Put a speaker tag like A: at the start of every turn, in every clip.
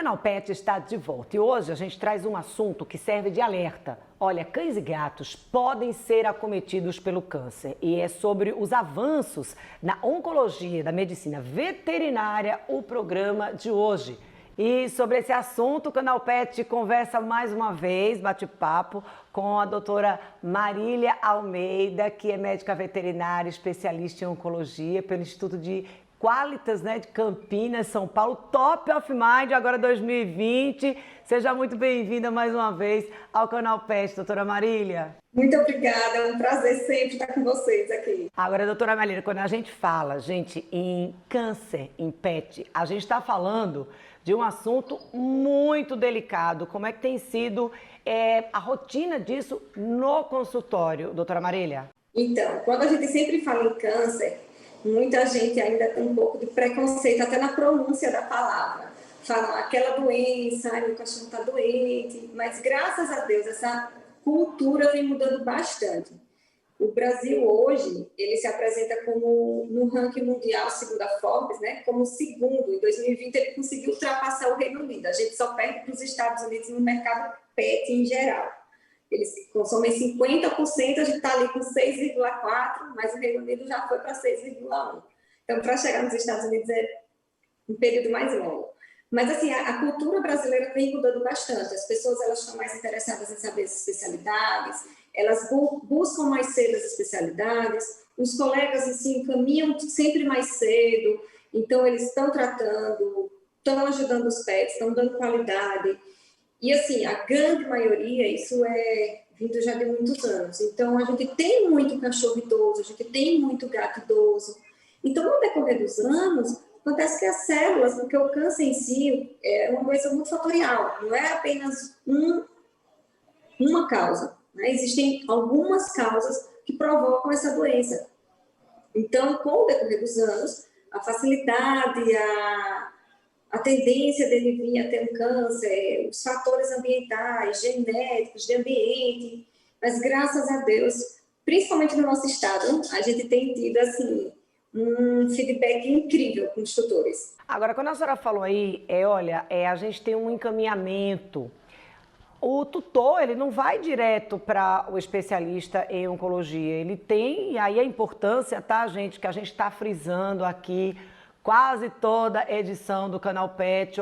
A: Canal Pet está de volta e hoje a gente traz um assunto que serve de alerta. Olha, cães e gatos podem ser acometidos pelo câncer e é sobre os avanços na oncologia da medicina veterinária o programa de hoje. E sobre esse assunto, o Canal Pet conversa mais uma vez, bate-papo, com a doutora Marília Almeida, que é médica veterinária, especialista em oncologia pelo Instituto de Qualitas, de Campinas, São Paulo, Top of Mind, agora 2020. Seja muito bem-vinda mais uma vez ao Canal Pet, doutora Marília.
B: Muito obrigada, é um prazer sempre estar com vocês aqui.
A: Agora, doutora Marília, quando a gente fala, em câncer em pet, a gente está falando de um assunto muito delicado. Como é que tem sido a rotina disso no consultório, doutora Marília?
B: Então, quando a gente sempre fala em câncer, muita gente ainda tem um pouco de preconceito, até na pronúncia da palavra. Fala aquela doença, meu cachorro está doente, mas graças a Deus essa cultura vem mudando bastante. O Brasil hoje, ele se apresenta como, no ranking mundial, segundo a Forbes, como segundo. Em 2020 ele conseguiu ultrapassar o Reino Unido. A gente só perde para os Estados Unidos no mercado pet em geral. Eles consomem 50%, a gente está ali com 6,4%, mas o Reino Unido já foi para 6,1%. Então, para chegar nos Estados Unidos é um período mais longo. Mas, assim, a cultura brasileira vem mudando bastante. As pessoas elas estão mais interessadas em saber as especialidades, elas buscam mais cedo as especialidades, os colegas, assim, caminham sempre mais cedo, então eles estão tratando, estão ajudando os pets, estão dando qualidade. E, assim, a grande maioria, isso é vindo já de muitos anos. Então, a gente tem muito cachorro idoso, a gente tem muito gato idoso. Então, no decorrer dos anos, acontece que as células, porque o câncer em si é uma doença multifatorial, não é apenas uma causa. Existem algumas causas que provocam essa doença. Então, com o decorrer dos anos, a facilidade, a tendência dele vir a ter um câncer, os fatores ambientais, genéticos, de ambiente, mas graças a Deus, principalmente no nosso estado, a gente tem tido assim um feedback incrível com os tutores.
A: Agora, quando a senhora falou aí, a gente tem um encaminhamento. O tutor, ele não vai direto para o especialista em oncologia, ele tem, e aí a importância, tá, gente, que a gente está frisando aqui, quase toda edição do Canal Pet,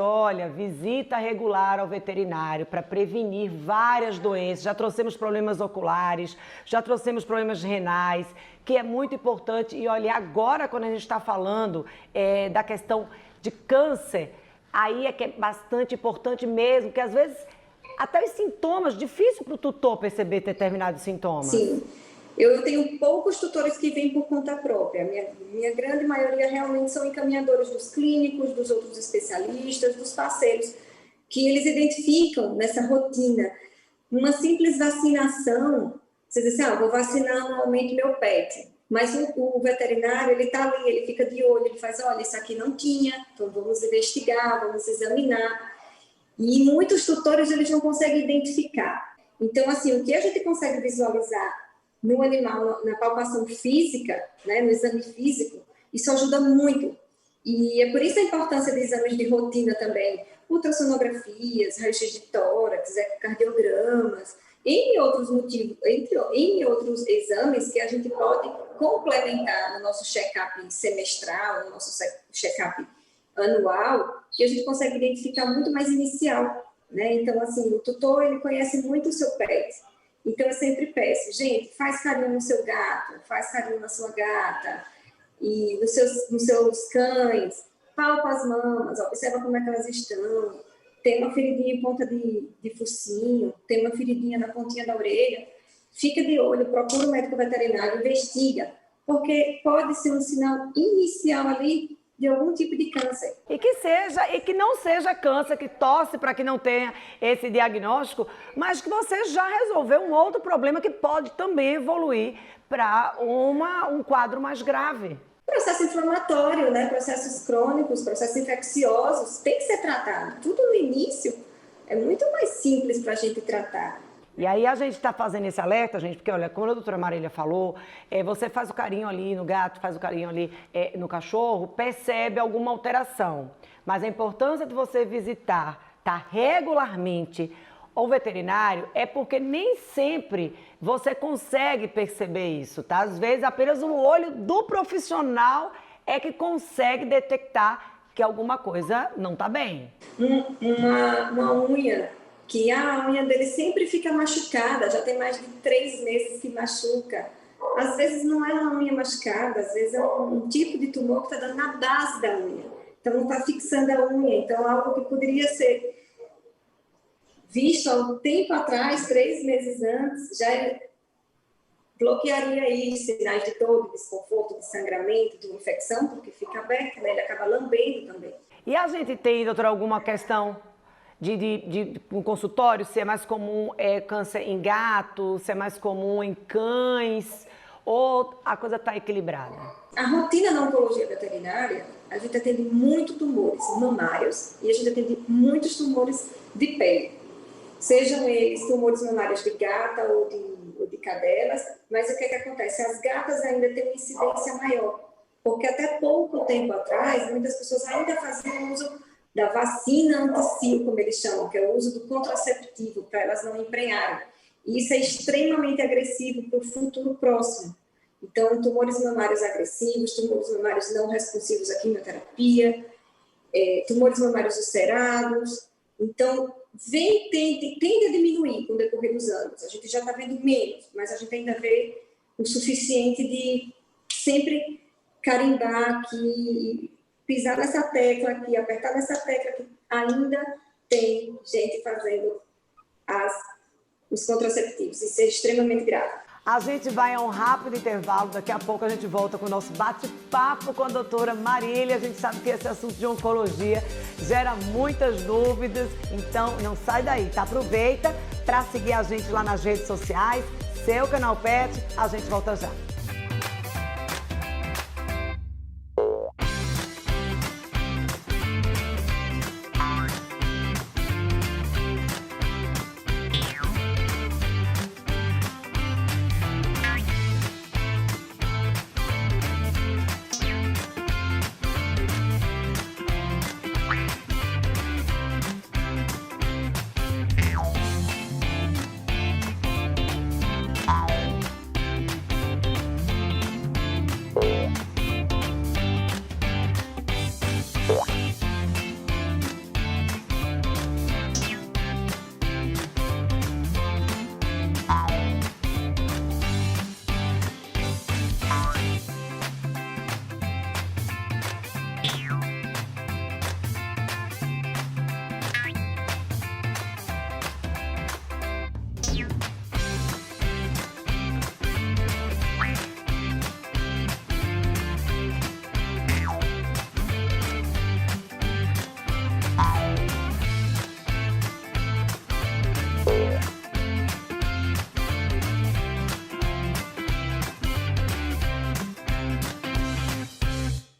A: visita regular ao veterinário para prevenir várias doenças. Já trouxemos problemas oculares, já trouxemos problemas renais, que é muito importante. E agora quando a gente está falando da questão de câncer, aí é que é bastante importante mesmo, porque às vezes até os sintomas, difícil para o tutor perceber determinados sintomas.
B: Sim. Eu tenho poucos tutores que vêm por conta própria. Minha grande maioria realmente são encaminhadores dos clínicos, dos outros especialistas, dos parceiros, que eles identificam nessa rotina. Uma simples vacinação, você diz assim, vou vacinar anualmente meu pet. Mas o veterinário, ele está ali, ele fica de olho, ele faz, isso aqui não tinha, então vamos investigar, vamos examinar. E muitos tutores, eles não conseguem identificar. Então, assim, o que a gente consegue visualizar no animal, na palpação física, no exame físico, isso ajuda muito. E é por isso a importância de exames de rotina também, ultrassonografias, raio-x de tórax, ecocardiogramas, entre outros motivos, em outros exames que a gente pode complementar no nosso check-up semestral, no nosso check-up anual, que a gente consegue identificar muito mais inicial, Então, assim, o tutor, ele conhece muito o seu pet. Então, eu sempre peço, gente, faz carinho no seu gato, faz carinho na sua gata, e nos seus cães, palpa as mamas, observa como é que elas estão, tem uma feridinha em ponta de focinho, tem uma feridinha na pontinha da orelha, fica de olho, procura o médico veterinário, investiga, porque pode ser um sinal inicial ali de algum tipo de câncer.
A: E que não seja câncer, que torce para que não tenha esse diagnóstico, mas que você já resolveu um outro problema que pode também evoluir para um quadro mais grave.
B: Processo inflamatório, processos crônicos, processos infecciosos, tem que ser tratado. Tudo no início é muito mais simples para a gente tratar.
A: E aí a gente está fazendo esse alerta, gente, porque olha, como a doutora Marília falou, você faz o carinho ali no gato, faz o carinho ali no cachorro, percebe alguma alteração. Mas a importância de você visitar tá regularmente ao veterinário, é porque nem sempre você consegue perceber isso, tá? Às vezes apenas o olho do profissional é que consegue detectar que alguma coisa não tá bem.
B: Uma unha, que a unha dele sempre fica machucada, já tem mais de 3 meses que machuca. Às vezes não é uma unha machucada, às vezes é um tipo de tumor que está dando na base da unha. Então não está fixando a unha. Então algo que poderia ser visto há um tempo atrás, 3 meses antes, já bloquearia aí sinais de dor, de desconforto, de sangramento, de infecção, porque fica aberto, né? Ele acaba lambendo também.
A: E a gente tem, doutora, alguma questão de um consultório, se é mais comum câncer em gato, se é mais comum em cães, ou a coisa está equilibrada?
B: A rotina na oncologia veterinária, a gente atende muito tumores mamários e a gente atende muitos tumores de pele. Sejam eles tumores mamários de gata ou de cadelas, mas o que acontece? As gatas ainda têm uma incidência maior, porque até pouco tempo atrás, muitas pessoas ainda faziam uso da vacina anti-cio, como eles chamam, que é o uso do contraceptivo, para elas não emprenharem. E isso é extremamente agressivo para o futuro próximo. Então, tumores mamários agressivos, tumores mamários não responsivos à quimioterapia, tumores mamários ulcerados. Então, tende a diminuir com o decorrer dos anos. A gente já está vendo menos, mas a gente ainda vê o suficiente de sempre carimbar aqui, pisar nessa tecla aqui, apertar nessa tecla que ainda tem gente fazendo os contraceptivos. Isso é extremamente grave.
A: A gente vai a um rápido intervalo, daqui a pouco a gente volta com o nosso bate-papo com a doutora Marília. A gente sabe que esse assunto de oncologia gera muitas dúvidas, então não sai daí, tá? Aproveita para seguir a gente lá nas redes sociais, seu canal Pet, a gente volta já.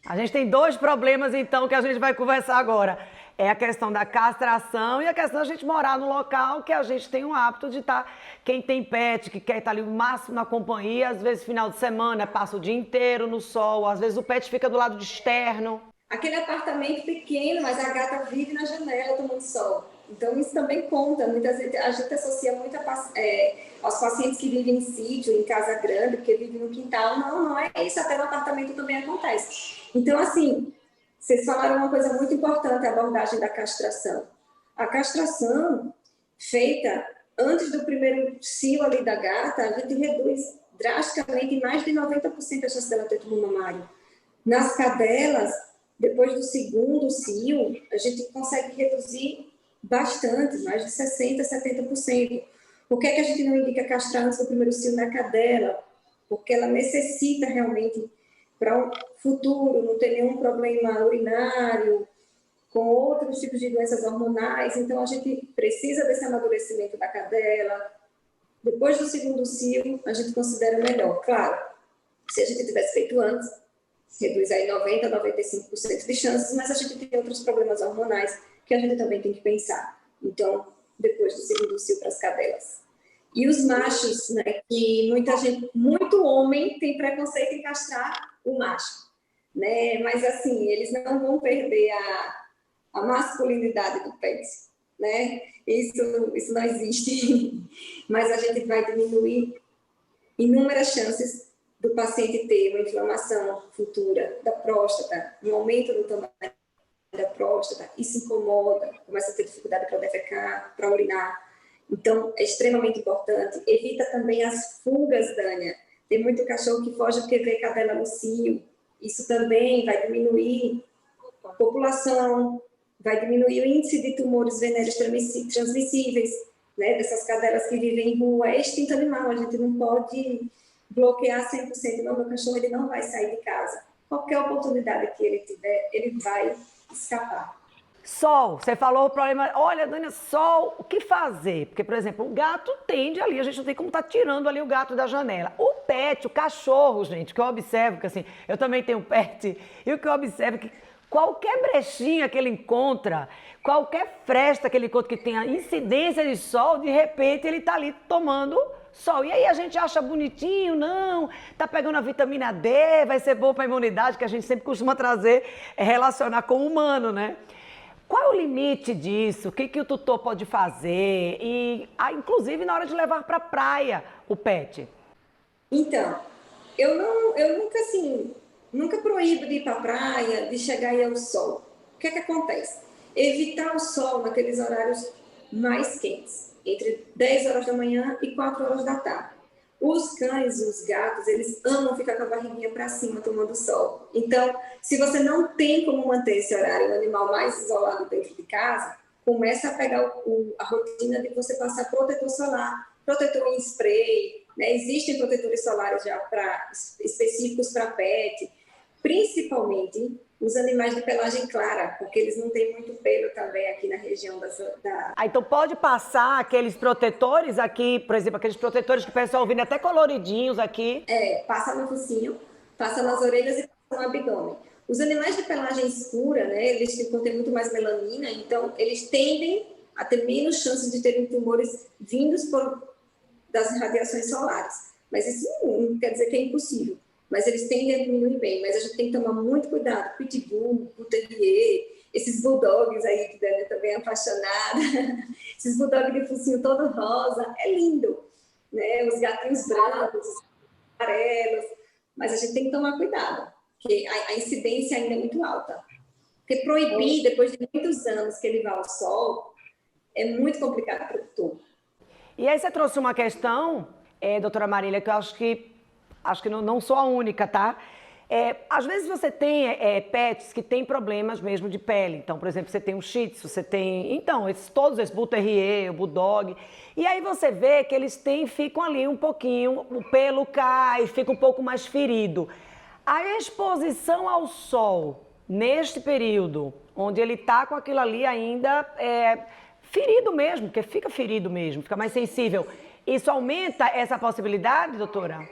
A: A gente tem dois problemas, então, que a gente vai conversar agora. É a questão da castração e a questão da gente morar no local que a gente tem o hábito de estar... Quem tem pet, que quer estar ali o máximo na companhia, às vezes final de semana passa o dia inteiro no sol, às vezes o pet fica do lado de externo.
B: Aquele apartamento pequeno, mas a gata vive na janela tomando sol. Então, isso também conta. Muitas vezes a gente associa muito aos pacientes que vivem em sítio, em casa grande, porque vivem no quintal. Não é isso. Até no apartamento também acontece. Então, assim, vocês falaram uma coisa muito importante, a abordagem da castração. A castração feita antes do primeiro cio ali da gata, a gente reduz drasticamente em mais de 90% a chance dela ter tumor mamário. Nas cadelas, depois do segundo cio, a gente consegue reduzir bastante, mais de 60%, 70%. Por que é que a gente não indica castrar antes do primeiro cio na cadela? Porque ela necessita realmente, para o futuro, não ter nenhum problema urinário, com outros tipos de doenças hormonais. Então, a gente precisa desse amadurecimento da cadela. Depois do segundo cio, a gente considera melhor. Claro, se a gente tivesse feito antes, reduz aí 90% a 95% de chances, mas a gente tem outros problemas hormonais que a gente também tem que pensar. Então, depois do segundo cio para as cadelas. E os machos, né, que muito homem tem preconceito em castrar o macho, né? Mas assim, eles não vão perder a masculinidade do pet, né? Isso não existe. Mas a gente vai diminuir inúmeras chances do paciente ter uma inflamação futura da próstata, um aumento do tamanho da próstata, isso incomoda, começa a ter dificuldade para defecar, para urinar. Então, é extremamente importante. Evita também as fugas, Dânia. Tem muito cachorro que foge porque vê cadela no cio. Isso também vai diminuir a população, vai diminuir o índice de tumores venéreos transmissíveis, né, dessas cadelas que vivem em rua. É extinto animal, a gente não pode bloquear 100%. Não, meu cachorro ele não vai sair de casa. Qualquer oportunidade que ele tiver, ele vai escapar.
A: Sol, você falou o problema. Olha, Dânia, sol, o que fazer? Porque, por exemplo, o gato tende ali, a gente não tem como estar tirando ali o gato da janela. O pet, o cachorro, gente, que eu observo, que assim, eu também tenho pet, e o que eu observo é que qualquer brechinha que ele encontra, qualquer fresta que ele encontra que tenha incidência de sol, de repente ele está ali tomando sol. E aí a gente acha bonitinho, não, tá pegando a vitamina D, vai ser bom para a imunidade, que a gente sempre costuma trazer, relacionar com o humano, né? Qual é o limite disso? O que o tutor pode fazer? E, inclusive, na hora de levar para a praia o pet?
B: Então, eu nunca, assim, nunca proíbo de ir para a praia, de chegar aí ao sol. O que acontece? Evitar o sol naqueles horários mais quentes, entre 10 horas da manhã e 4 horas da tarde. Os cães e os gatos, eles amam ficar com a barriguinha para cima tomando sol. Então, se você não tem como manter esse horário, o animal mais isolado dentro de casa, começa a pegar a rotina de você passar protetor solar, protetor em spray, né? Existem protetores solares já específicos para pet, principalmente os animais de pelagem clara, porque eles não têm muito pelo também aqui na região da...
A: Então pode passar aqueles protetores aqui, por exemplo, aqueles protetores que o pessoal vindo até coloridinhos aqui.
B: Passa no focinho, passa nas orelhas e passa no abdômen. Os animais de pelagem escura, né, eles contêm muito mais melanina, então eles tendem a ter menos chances de terem tumores vindos das radiações solares. Mas isso não quer dizer que é impossível. Mas eles tendem a diminuir bem, mas a gente tem que tomar muito cuidado. Pitbull, Bull Terrier, esses bulldogs aí, que Dani também é apaixonada, esses bulldogs de focinho todo rosa, é lindo, né? Os gatinhos brancos, amarelos, mas a gente tem que tomar cuidado, porque a incidência ainda é muito alta. Porque proibir, depois de muitos anos que ele vá ao sol, é muito complicado para o tutor.
A: E aí você trouxe uma questão, doutora Marília, que eu acho que não sou a única, tá? Às vezes você tem pets que têm problemas mesmo de pele. Então, por exemplo, você tem um Shih Tzu, você tem... Então, todos esses Bull Terrier, o Bulldog. E aí você vê que eles ficam ali um pouquinho, o pelo cai, fica um pouco mais ferido. A exposição ao sol, neste período, onde ele tá com aquilo ali ainda ferido mesmo, porque fica ferido mesmo, fica mais sensível. Isso aumenta essa possibilidade, doutora?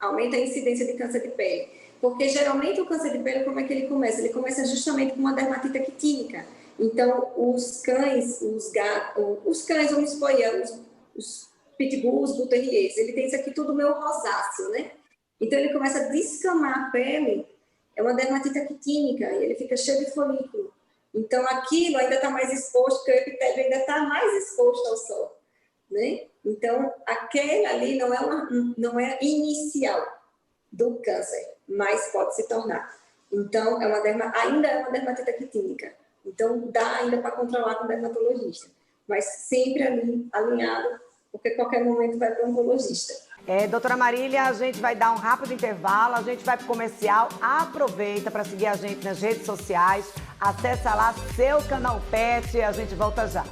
B: Aumenta a incidência de câncer de pele. Porque geralmente o câncer de pele, como é que ele começa? Ele começa justamente com uma dermatite actínica. Então, os cães, os gatos, vamos supor, os pitbulls, os bull terriers, ele tem isso aqui tudo meio rosáceo, né? Então, ele começa a descamar a pele, é uma dermatite actínica, e ele fica cheio de folículo. Então, aquilo ainda está mais exposto, porque o epitélio ainda está mais exposto ao sol, né? Então, aquele ali não é inicial do câncer, mas pode se tornar. Então, ainda é uma dermatite actínica. Então, dá ainda para controlar com o dermatologista. Mas sempre ali, alinhado, porque a qualquer momento vai para o oncologista.
A: Doutora Marília, a gente vai dar um rápido intervalo, a gente vai para o comercial. Aproveita para seguir a gente nas redes sociais. Acesse lá seu canal Pet e a gente volta já.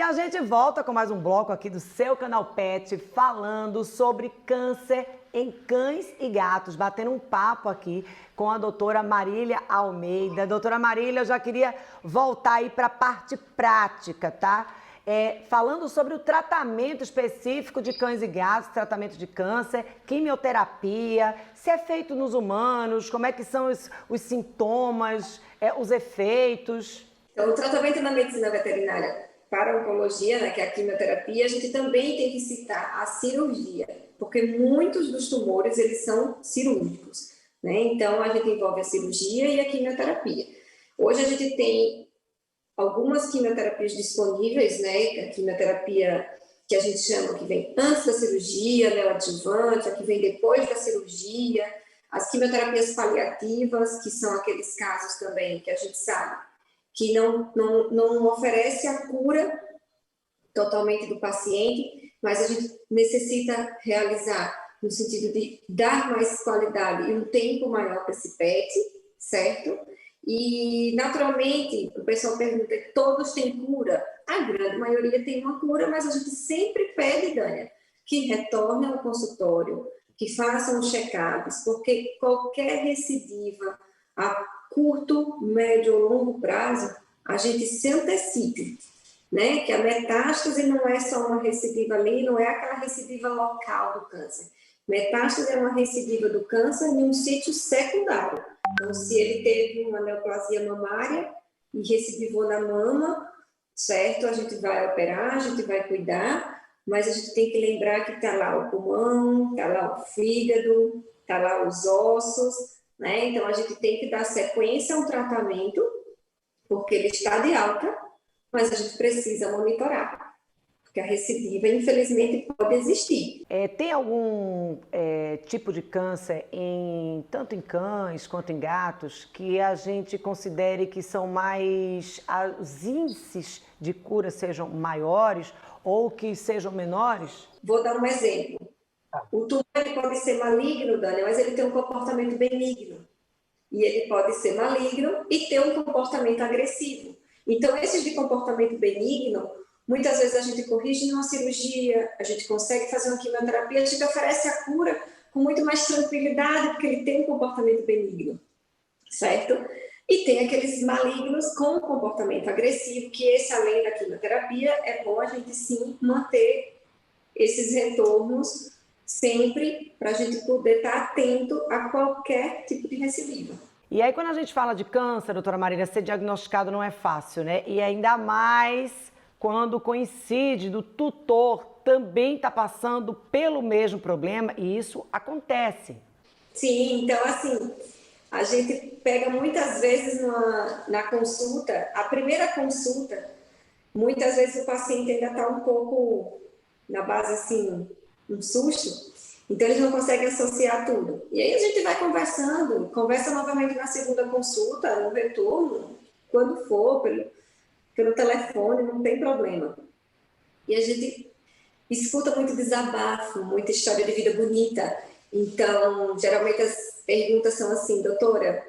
A: a gente volta com mais um bloco aqui do seu canal Pet, falando sobre câncer em cães e gatos, batendo um papo aqui com a doutora Marília Almeida. Doutora Marília, eu já queria voltar aí para a parte prática, tá? Falando sobre o tratamento específico de cães e gatos, tratamento de câncer, quimioterapia, se é feito nos humanos, como é que são os sintomas, os efeitos.
B: Então, o tratamento na medicina veterinária para a oncologia, né, que é a quimioterapia, a gente também tem que citar a cirurgia, porque muitos dos tumores, eles são cirúrgicos, né? Então, a gente envolve a cirurgia e a quimioterapia. Hoje a gente tem algumas quimioterapias disponíveis, né? A quimioterapia que a gente chama que vem antes da cirurgia, neoadjuvante, a que vem depois da cirurgia, as quimioterapias paliativas, que são aqueles casos também que a gente sabe que não oferece a cura totalmente do paciente, mas a gente necessita realizar no sentido de dar mais qualidade e um tempo maior para esse PET, certo? E, naturalmente, o pessoal pergunta, todos têm cura? A grande maioria tem uma cura, mas a gente sempre pede, Dânia, que retornem ao consultório, que façam os check-ups, porque qualquer recidiva a curto, médio ou longo prazo, a gente se antecipe, né? Que a metástase não é só uma recidiva ali, não é aquela recidiva local do câncer. Metástase é uma recidiva do câncer em um sítio secundário. Então, se ele teve uma neoplasia mamária e recidivou na mama, certo? A gente vai operar, a gente vai cuidar, mas a gente tem que lembrar que está lá o pulmão, está lá o fígado, está lá os ossos, né? Então, a gente tem que dar sequência ao tratamento, porque ele está de alta, mas a gente precisa monitorar, porque a recidiva, infelizmente, pode existir.
A: Tem algum tipo de câncer, tanto em cães quanto em gatos, que a gente considere que são os índices de cura sejam maiores ou que sejam menores?
B: Vou dar um exemplo. O tumor pode ser maligno, Dani, mas ele tem um comportamento benigno. E ele pode ser maligno e ter um comportamento agressivo. Então, esses de comportamento benigno, muitas vezes a gente corrige numa cirurgia, a gente consegue fazer uma quimioterapia, a gente oferece a cura com muito mais tranquilidade, porque ele tem um comportamento benigno, certo? E tem aqueles malignos com comportamento agressivo, que esse, além da quimioterapia, é bom a gente sim manter esses retornos sempre para a gente poder estar atento a qualquer tipo de recidiva.
A: E aí, quando a gente fala de câncer, doutora Marília, ser diagnosticado não é fácil, né? E ainda mais quando coincide do tutor também está passando pelo mesmo problema, e isso acontece.
B: Sim, então assim, a gente pega muitas vezes na consulta, a primeira consulta, muitas vezes o paciente ainda está um pouco na base assim, um susto, então eles não conseguem associar tudo. E aí a gente vai conversando, conversa novamente na segunda consulta, no retorno, quando for, pelo telefone, não tem problema. E a gente escuta muito desabafo, muita história de vida bonita. Então, geralmente as perguntas são assim, doutora,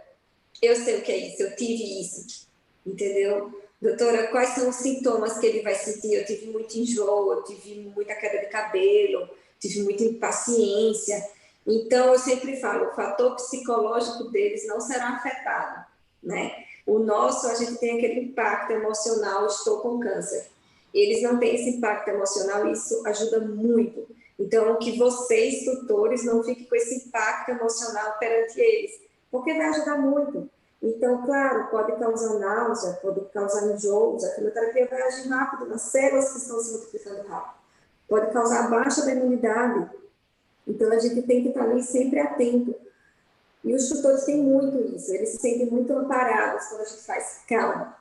B: eu sei o que é isso, eu tive isso, entendeu? Doutora, quais são os sintomas que ele vai sentir? Eu tive muito enjoo, eu tive muita queda de cabelo, tive muita impaciência. Então, eu sempre falo, o fator psicológico deles não será afetado, né? O nosso, a gente tem aquele impacto emocional, estou com câncer. Eles não têm esse impacto emocional e isso ajuda muito. Então, que vocês, tutores, não fiquem com esse impacto emocional perante eles, porque vai ajudar muito. Então, claro, pode causar náusea, pode causar enjoos, a quimioterapia vai agir rápido nas células que estão se multiplicando rápido. Pode causar baixa da imunidade. Então, a gente tem que estar ali sempre atento. E os tutores têm muito isso, eles se sentem muito amparados quando a gente faz calma.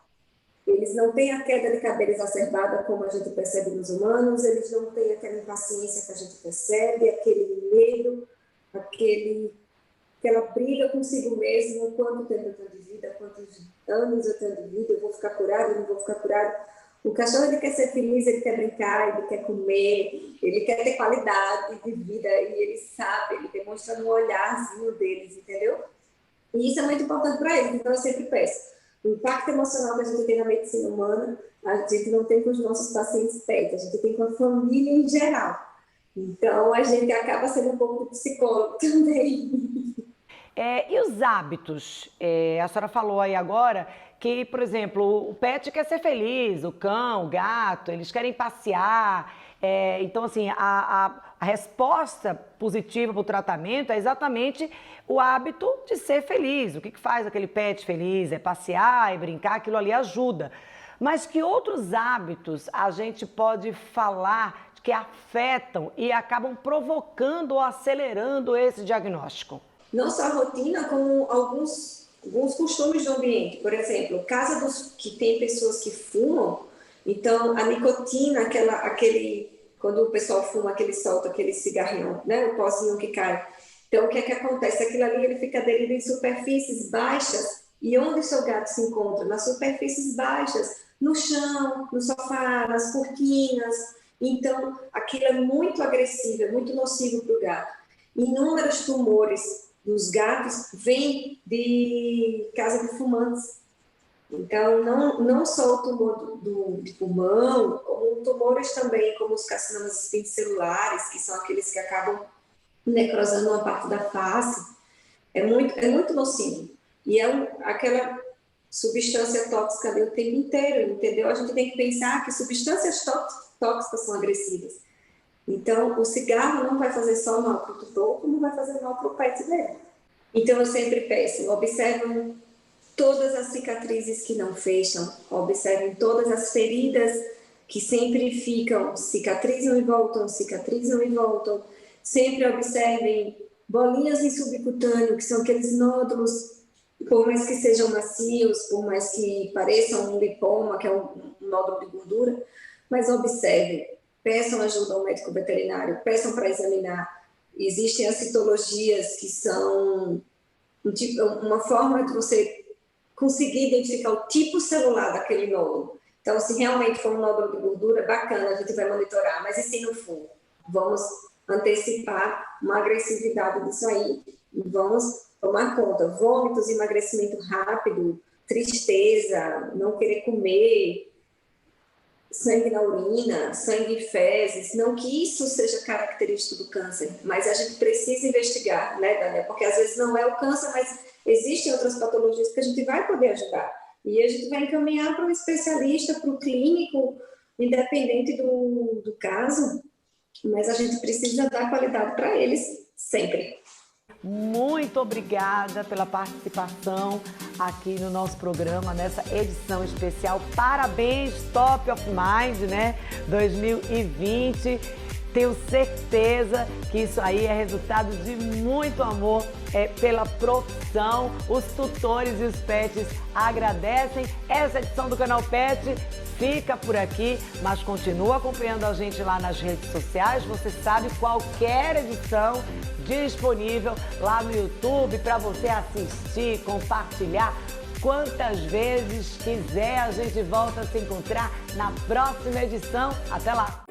B: Eles não têm a queda de cabelo exacerbada como a gente percebe nos humanos, eles não têm aquela impaciência que a gente percebe, aquele medo, aquela briga consigo mesmo, quanto tempo eu tenho de vida, quantos anos eu tenho de vida, eu vou ficar curado, eu não vou ficar curado. O cachorro, ele quer ser feliz, ele quer brincar, ele quer comer, ele quer ter qualidade de vida, e ele sabe, ele demonstra no olharzinho deles, entendeu? E isso é muito importante para eles, então eu sempre peço, O impacto emocional que a gente tem na medicina humana, a gente não tem com os nossos pacientes pets, a gente tem com a família em geral. Então, a gente acaba sendo um pouco psicólogo também.
A: E os hábitos? A senhora falou aí agora que, por exemplo, o pet quer ser feliz, o cão, o gato, eles querem passear. Então, assim, a resposta positiva para o tratamento é exatamente o hábito de ser feliz. O que faz aquele pet feliz? É passear, é brincar, aquilo ali ajuda. Mas que outros hábitos a gente pode falar que afetam e acabam provocando ou acelerando esse diagnóstico?
B: Não só a rotina, como alguns costumes do ambiente. Por exemplo, que tem pessoas que fumam, então a nicotina, quando o pessoal fuma, solta aquele cigarrinho, né, o pozinho que cai. Então, o que é que acontece? Aquilo ali ele fica aderido em superfícies baixas. E onde o seu gato se encontra? Nas superfícies baixas, no chão, no sofá, nas cortinas. Então, aquilo é muito agressivo, é muito nocivo para o gato. Inúmeros tumores dos gatos vêm de casa de fumantes. Então, não só o tumor de pulmão, como tumores também, como os carcinomas espinocelulares, que são aqueles que acabam necrosando uma parte da face, é muito nocivo. E é aquela substância tóxica ali o tempo inteiro, entendeu? A gente tem que pensar que substâncias tóxicas são agressivas. Então, o cigarro não vai fazer só mal para o tutor, como vai fazer mal para o pet dele. Então, eu sempre peço, observem todas as cicatrizes que não fecham, observem todas as feridas que sempre ficam, cicatrizam e voltam, sempre observem bolinhas em subcutâneo, que são aqueles nódulos, por mais que sejam macios, por mais que pareçam um lipoma, que é um nódulo de gordura, mas observem, peçam ajuda ao médico veterinário, peçam para examinar. Existem as citologias, que são uma forma de você conseguir identificar o tipo celular daquele nódulo. Então, se realmente for um nódulo de gordura, bacana, a gente vai monitorar, mas e se não for? Vamos antecipar uma agressividade disso aí e vamos tomar conta. Vômitos, emagrecimento rápido, tristeza, não querer comer, sangue na urina, sangue e fezes, não que isso seja característico do câncer, mas a gente precisa investigar, né, Daniel? Porque às vezes não é o câncer, mas existem outras patologias que a gente vai poder ajudar. E a gente vai encaminhar para um especialista, para o clínico, independente do caso, mas a gente precisa dar qualidade para eles sempre.
A: Muito obrigada pela participação aqui no nosso programa, nessa edição especial. Parabéns, Top of Mind, né? 2020. Tenho certeza que isso aí é resultado de muito amor pela profissão. Os tutores e os pets agradecem. Essa edição do Canal Pet fica por aqui, mas continua acompanhando a gente lá nas redes sociais. Você sabe, qualquer edição disponível lá no YouTube para você assistir, compartilhar. Quantas vezes quiser, a gente volta a se encontrar na próxima edição. Até lá!